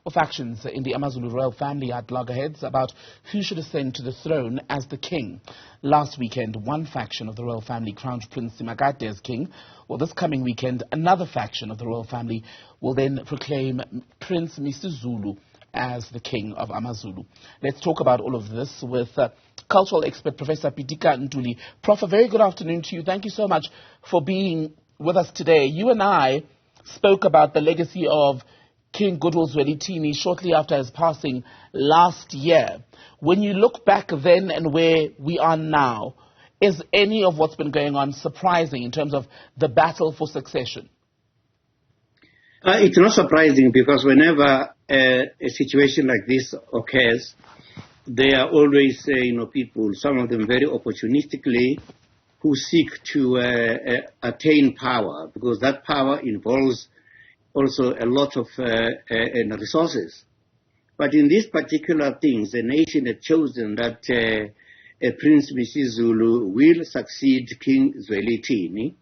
of factions in the AmaZulu royal family at loggerheads about who should ascend to the throne as the king. Last weekend, one faction of the royal family crowned Prince Simakade as king. Well, this coming weekend, another faction of the royal family will then proclaim Prince Misuzulu as the king of AmaZulu. Let's talk about all of this with cultural expert Professor Pitika Ntuli. Prof, a very good afternoon to you. Thank you so much for being with us today. You and I spoke about the legacy of King Goodwill Zwelithini shortly after his passing last year. When you look back then and where we are now, is any of what's been going on surprising in terms of the battle for succession? It's not surprising because whenever a situation like this occurs, there are always, people, some of them very opportunistically, who seek to attain power, because that power involves also a lot of resources. But in these particular things, the nation had chosen that Prince Misuzulu will succeed King Zwelithini,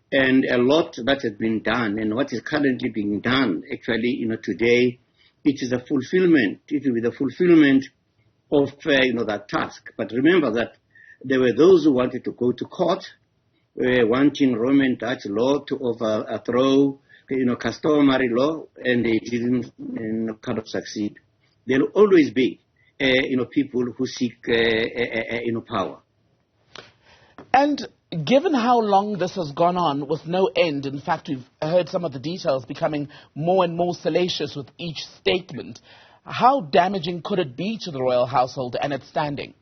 and a lot that has been done, and what is currently being done, actually, today, it is a fulfillment. It will be the fulfillment of, that task. But remember that there were those who wanted to go to court, wanting Roman Dutch law to overthrow, customary law, and they didn't kind of succeed. There will always be, people who seek, power. And given how long this has gone on with no end, in fact, we've heard some of the details becoming more and more salacious with each statement, how damaging could it be to the royal household and its standing?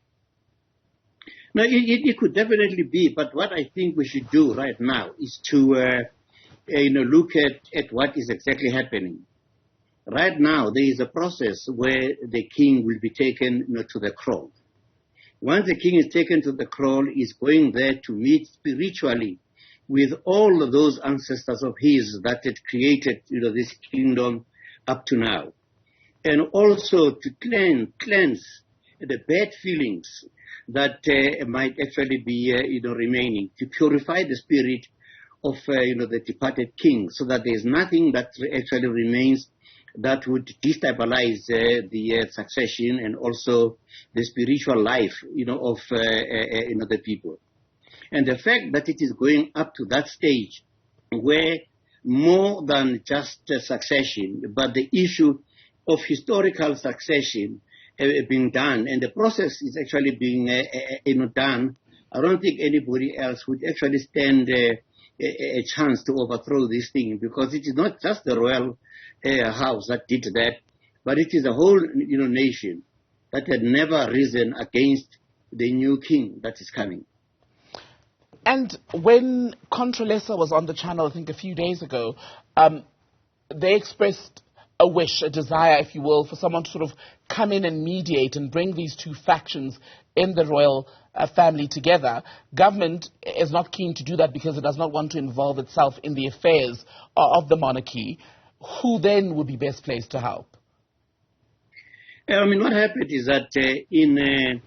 No, it could definitely be, but what I think we should do right now is to, look at what is exactly happening. Right now, there is a process where the king will be taken to the throne. Once the king is taken to the throne, he's going there to meet spiritually with all of those ancestors of his that had created this kingdom up to now. And also to cleanse the bad feelings that might actually be remaining, to purify the spirit of the departed king, so that there is nothing that actually remains that would destabilize the succession and also the spiritual life of the people. And the fact that it is going up to that stage where more than just succession, but the issue of historical succession being done, and the process is actually being done, I don't think anybody else would actually stand a chance to overthrow this thing, because it is not just the royal house that did that, but it is a whole nation that had never risen against the new king that is coming. And when Contralesa was on the channel, I think a few days ago, they expressed a wish, a desire, if you will, for someone to sort of come in and mediate and bring these two factions in the royal family together. Government is not keen to do that because it does not want to involve itself in the affairs of the monarchy. Who then would be best placed to help? What happened is that in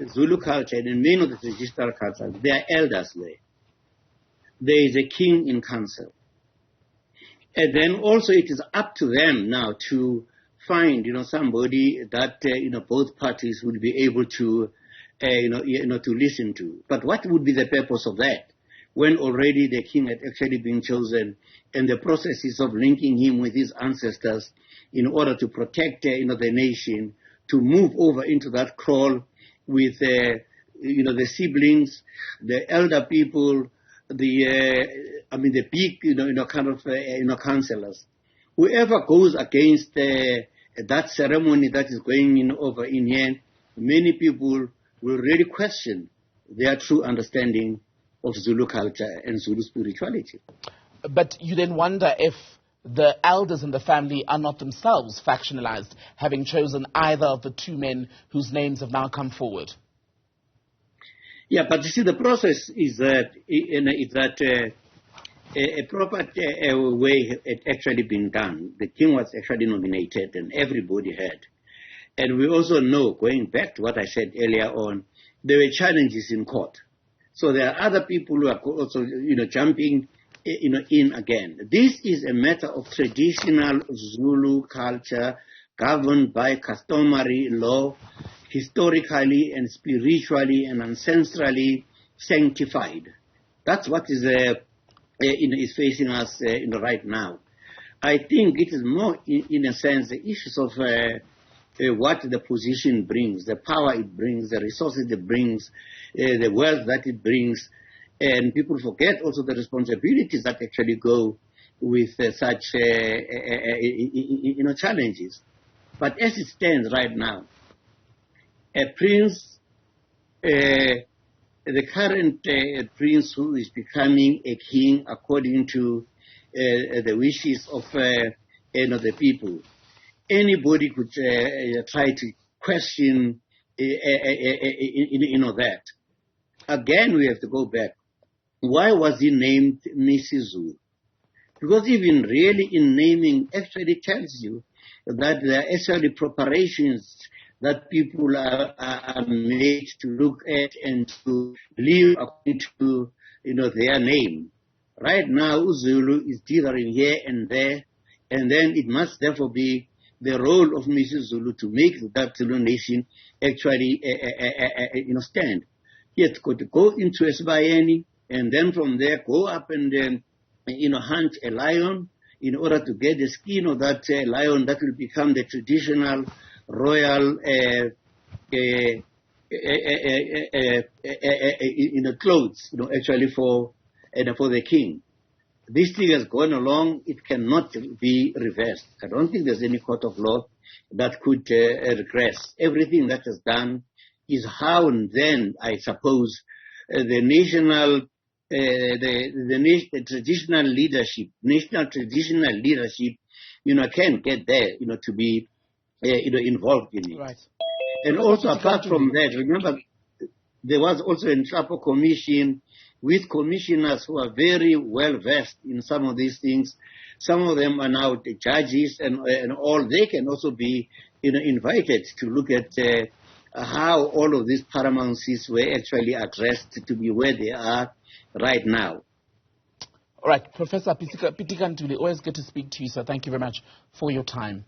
Zulu culture and in many of the traditional cultures, there are elders there. There is a king in council. And then also it is up to them now to find, somebody that, both parties would be able to, to listen to. But what would be the purpose of that when already the king had actually been chosen, and the processes of linking him with his ancestors in order to protect, the nation, to move over into that crawl with, the siblings, the elder people, the big, councillors. Whoever goes against that ceremony that is going over in here, many people will really question their true understanding of Zulu culture and Zulu spirituality. But you then wonder if the elders in the family are not themselves factionalized, having chosen either of the two men whose names have now come forward. Yeah, but you see, the process is that a proper way had actually been done. The king was actually nominated, and everybody had. And we also know, going back to what I said earlier on, there were challenges in court. So there are other people who are also, jumping in again. This is a matter of traditional Zulu culture governed by customary law, historically and spiritually and ancestrally sanctified. That's what is facing us right now. I think it is more, in a sense, the issues of what the position brings, the power it brings, the resources it brings, the wealth that it brings, and people forget also the responsibilities that actually go with such challenges. But as it stands right now, a prince, the current prince who is becoming a king according to the wishes of the people, anybody could try to question that. Again, we have to go back. Why was he named Misuzulu? Because even really in naming actually tells you that there are actually preparations that people are made to look at and to live according to their name. Right now, Zulu is dithering here and there, and then it must therefore be the role of Misuzulu to make that Zulu nation actually stand. He has got to go into Esbayeni, and then from there go up and hunt a lion in order to get the skin of that lion that will become the traditional royal clothes, actually for the king. This thing has gone along. It cannot be reversed. I don't think there's any court of law that could regress. Everything that is done is how and then, I suppose, the national, the traditional leadership, can get there, to be, involved in it. Right. And also, apart from that, remember, there was also a Nhlapo commission with commissioners who are very well versed in some of these things. Some of them are now the judges and all. They can also be, invited to look at how all of these paramountcies were actually addressed to be where they are right now. All right, Professor Pitika Ntuli, always good to speak to you, sir. Thank you very much for your time.